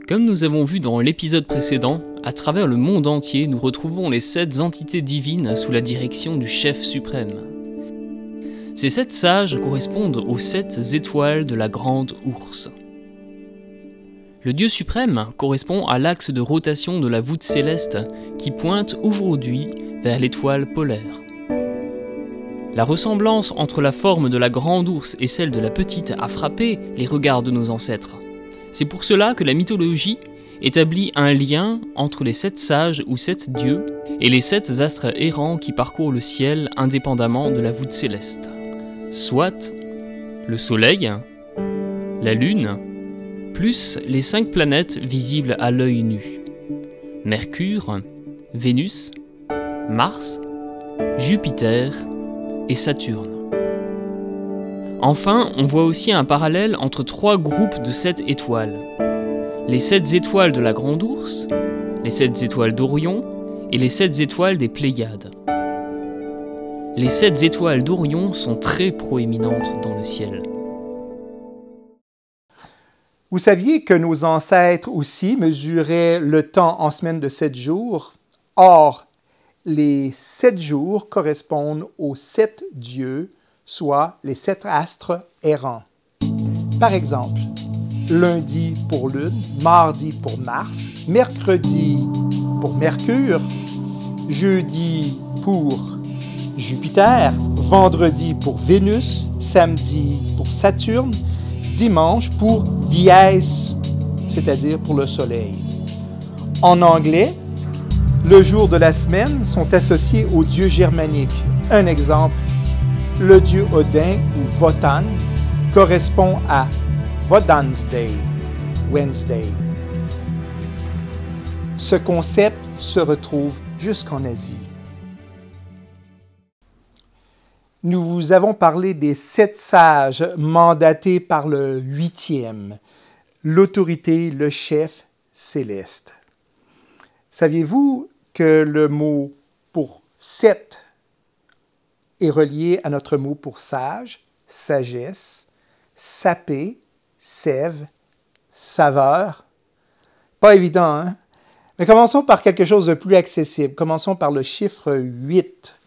Comme nous avons vu dans l'épisode précédent, à travers le monde entier, nous retrouvons les 7 entités divines sous la direction du chef suprême. Ces 7 sages correspondent aux 7 étoiles de la grande ourse. Le Dieu suprême correspond à l'axe de rotation de la voûte céleste qui pointe aujourd'hui vers l'étoile polaire. La ressemblance entre la forme de la grande ourse et celle de la petite a frappé les regards de nos ancêtres. C'est pour cela que la mythologie établit un lien entre les 7 sages ou 7 dieux et les 7 astres errants qui parcourent le ciel indépendamment de la voûte céleste. Soit le Soleil, la Lune, plus les 5 planètes visibles à l'œil nu. Mercure, Vénus, Mars, Jupiter et Saturne. Enfin, on voit aussi un parallèle entre 3 groupes de 7 étoiles. Les 7 étoiles de la Grande Ourse, les 7 étoiles d'Orion et les 7 étoiles des Pléiades. Les 7 étoiles d'Orion sont très proéminentes dans le ciel. Vous saviez que nos ancêtres aussi mesuraient le temps en semaines de 7 jours? Or, les 7 jours correspondent aux 7 dieux, soit les 7 astres errants. Par exemple, lundi pour Lune, mardi pour Mars, mercredi pour Mercure, jeudi pour Jupiter, vendredi pour Vénus, samedi pour Saturne, dimanche pour Dies, c'est-à-dire pour le Soleil. En anglais, les jours de la semaine sont associés aux dieux germaniques. Un exemple, le dieu Odin ou Wotan correspond à Wodansday, Wednesday. Ce concept se retrouve jusqu'en Asie. Nous vous avons parlé des 7 sages mandatés par le 8e, l'autorité, le chef céleste. Saviez-vous que le mot pour 7 est relié à notre mot pour sage, sagesse, saper, sève, saveur? Pas évident, hein? Mais commençons par quelque chose de plus accessible. Commençons par le chiffre 8.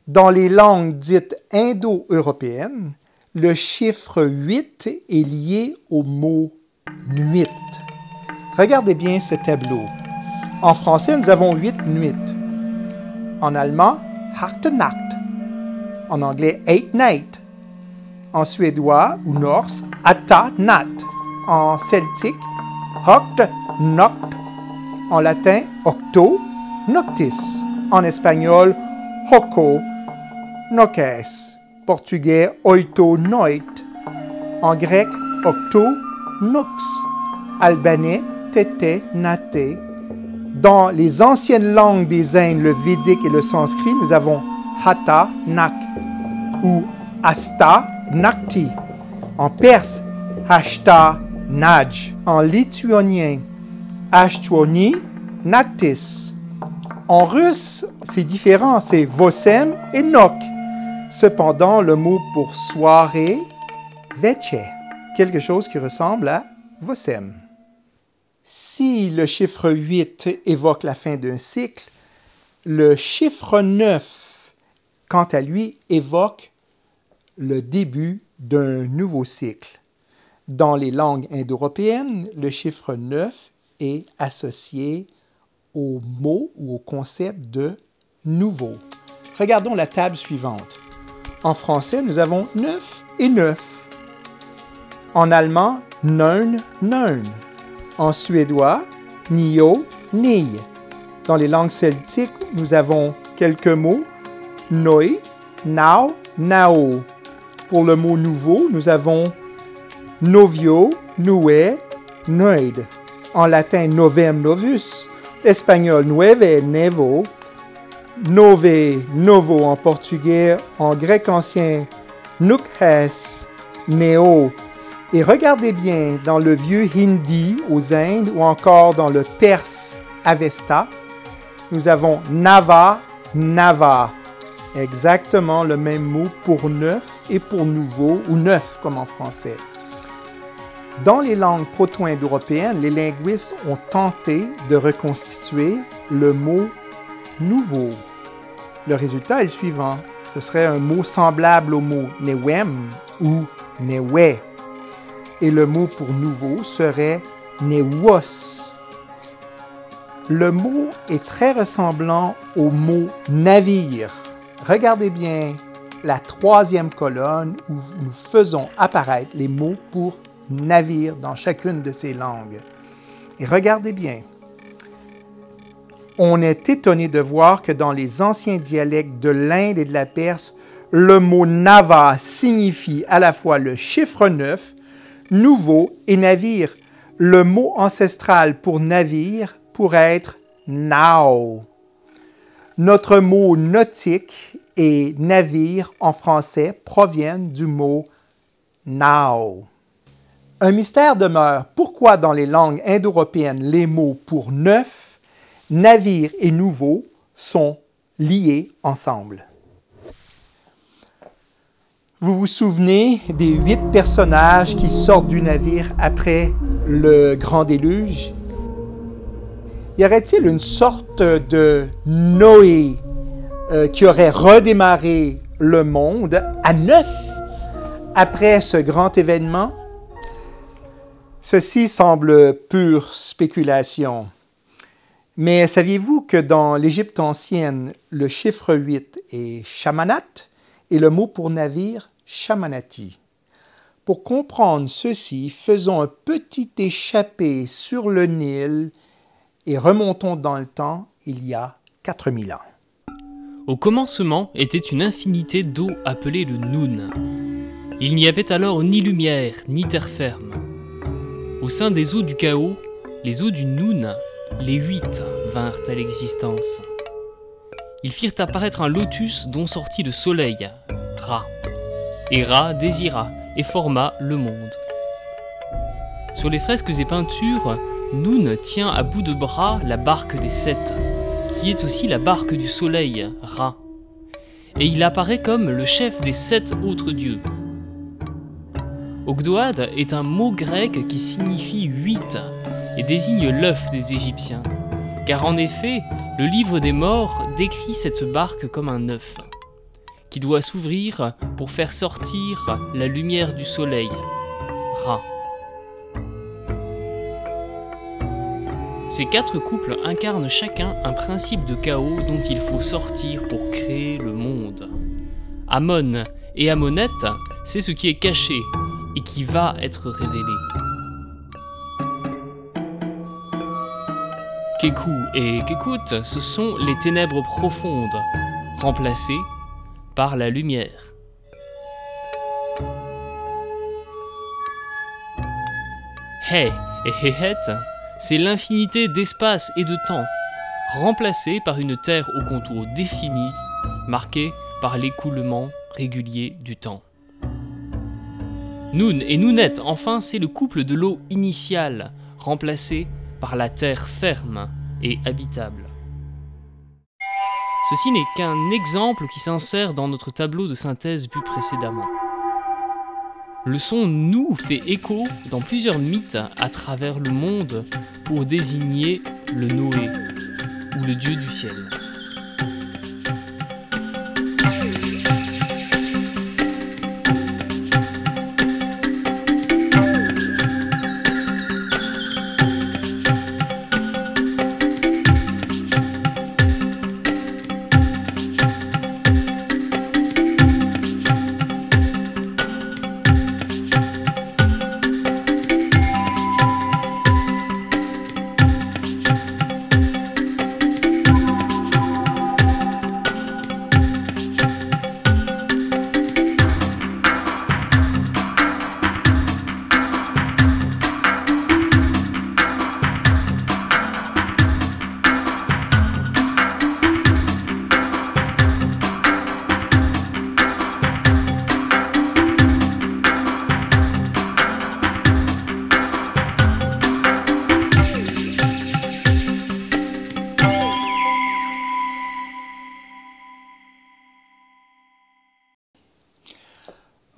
Dans les langues dites indo-européennes, le chiffre 8 est lié au mot nuit. Regardez bien ce tableau. En français, nous avons 8 nuits. En allemand, achte Nacht. En anglais, 8 night. En suédois ou norse, atta nat. En celtique, hoct noct. En latin, octo noctis. En espagnol, hoco noces. Portugais, oito noit. En grec, octo nox. Albanais, tete nate. Dans les anciennes langues des Indes, le védique et le sanskrit, nous avons Hatha Nak ou Asta Nakti. En perse, Hashta Naj. En lituanien, Ashtuoni Naktis. En russe, c'est différent, c'est Vosem et Nok. Cependant, le mot pour soirée, Veche, quelque chose qui ressemble à Vosem. Si le chiffre 8 évoque la fin d'un cycle, le chiffre 9, quant à lui, évoque le début d'un nouveau cycle. Dans les langues indo-européennes, le chiffre 9 est associé au mot ou au concept de nouveau. Regardons la table suivante. En français, nous avons 9 et 9. En allemand, neun, neun. En suédois, nio, ni. Dans les langues celtiques, nous avons quelques mots, noi, nao, nao. Pour le mot nouveau, nous avons novio, nue, noid. En latin, novem, novus. Espagnol, nueve, nevo. Nove, novo en portugais. En grec ancien, nukhes, neo. Et regardez bien, dans le vieux hindi aux Indes ou encore dans le perse Avesta, nous avons Nava, Nava. Exactement le même mot pour neuf et pour nouveau, ou neuf comme en français. Dans les langues proto-indo-européennes, les linguistes ont tenté de reconstituer le mot « nouveau ». Le résultat est le suivant. Ce serait un mot semblable au mot « newem » ou « newe ». Et le mot pour « nouveau » serait « newos ». Le mot est très ressemblant au mot « navire ». Regardez bien la troisième colonne où nous faisons apparaître les mots pour « navire » dans chacune de ces langues. Et regardez bien. On est étonné de voir que dans les anciens dialectes de l'Inde et de la Perse, le mot « nava » signifie à la fois le chiffre 9, nouveau et navire. Le mot ancestral pour navire pourrait être « nao ». Notre mot « nautique » et « navire » en français proviennent du mot « nao ». Un mystère demeure. Pourquoi dans les langues indo-européennes, les mots pour « neuf », « navire » et « nouveau » sont liés ensemble? Vous vous souvenez des 8 personnages qui sortent du navire après le grand déluge? Y aurait-il une sorte de Noé qui aurait redémarré le monde à 9 après ce grand événement? Ceci semble pure spéculation. Mais saviez-vous que dans l'Égypte ancienne, le chiffre 8 est Shamanat et le mot pour navire, Shamanati? Pour comprendre ceci, faisons un petit échappé sur le Nil et remontons dans le temps il y a 4000 ans. Au commencement était une infinité d'eau appelée le Noun. Il n'y avait alors ni lumière, ni terre ferme. Au sein des eaux du chaos, les eaux du Noun, les 8 vinrent à l'existence. Ils firent apparaître un lotus dont sortit le soleil, Ra. Et Ra désira et forma le monde. Sur les fresques et peintures, Noun tient à bout de bras la barque des 7, qui est aussi la barque du soleil, Ra. Et il apparaît comme le chef des 7 autres dieux. Ogdoad est un mot grec qui signifie 8 et désigne l'œuf des Égyptiens, car en effet, le livre des morts décrit cette barque comme un œuf, qui doit s'ouvrir pour faire sortir la lumière du soleil, Ra. Ces 4 couples incarnent chacun un principe de chaos dont il faut sortir pour créer le monde. Amon et Amonette, c'est ce qui est caché et qui va être révélé. Keku et Kekut, ce sont les ténèbres profondes, remplacées par la lumière. He et Hehet, c'est l'infinité d'espace et de temps, remplacée par une terre au contour défini, marquée par l'écoulement régulier du temps. Noun et Nounet, enfin, c'est le couple de l'eau initiale, remplacé par la terre ferme et habitable. Ceci n'est qu'un exemple qui s'insère dans notre tableau de synthèse vu précédemment. Le son nous fait écho dans plusieurs mythes à travers le monde pour désigner le Noé, ou le dieu du ciel.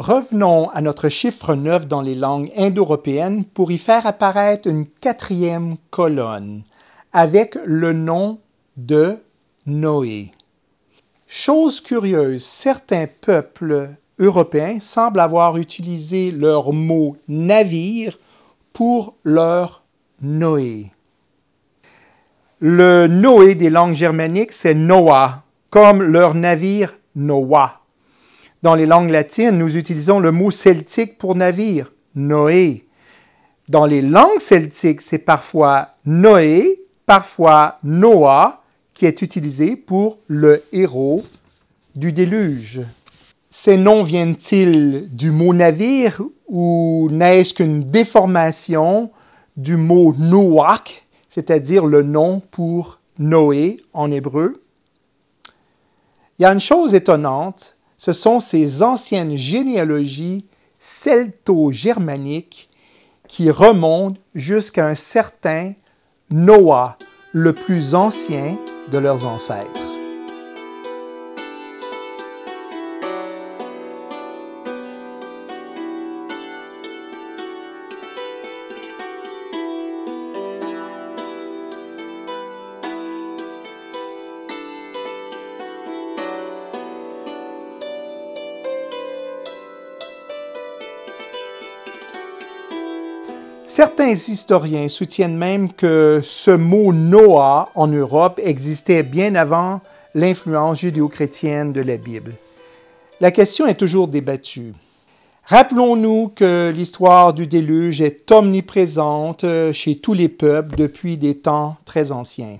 Revenons à notre chiffre 9 dans les langues indo-européennes pour y faire apparaître une 4e colonne avec le nom de Noé. Chose curieuse, certains peuples européens semblent avoir utilisé leur mot navire pour leur Noé. Le Noé des langues germaniques, c'est Noah, comme leur navire Noah. Dans les langues latines, nous utilisons le mot celtique pour navire, Noé. Dans les langues celtiques, c'est parfois Noé, parfois Noah, qui est utilisé pour le héros du déluge. Ces noms viennent-ils du mot navire ou n'est-ce qu'une déformation du mot Noach, c'est-à-dire le nom pour Noé en hébreu? Il y a une chose étonnante, ce sont ces anciennes généalogies celto-germaniques qui remontent jusqu'à un certain Noah, le plus ancien de leurs ancêtres. Certains historiens soutiennent même que ce mot Noah en Europe existait bien avant l'influence judéo-chrétienne de la Bible. La question est toujours débattue. Rappelons-nous que l'histoire du déluge est omniprésente chez tous les peuples depuis des temps très anciens.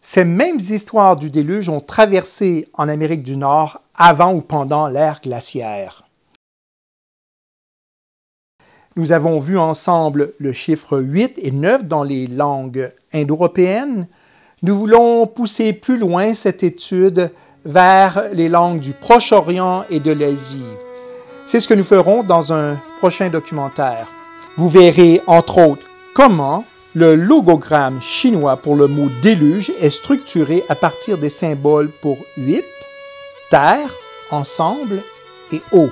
Ces mêmes histoires du déluge ont traversé en Amérique du Nord avant ou pendant l'ère glaciaire. Nous avons vu ensemble le chiffre 8 et 9 dans les langues indo-européennes. Nous voulons pousser plus loin cette étude vers les langues du Proche-Orient et de l'Asie. C'est ce que nous ferons dans un prochain documentaire. Vous verrez entre autres comment le logogramme chinois pour le mot déluge est structuré à partir des symboles pour 8, terre, ensemble et eau.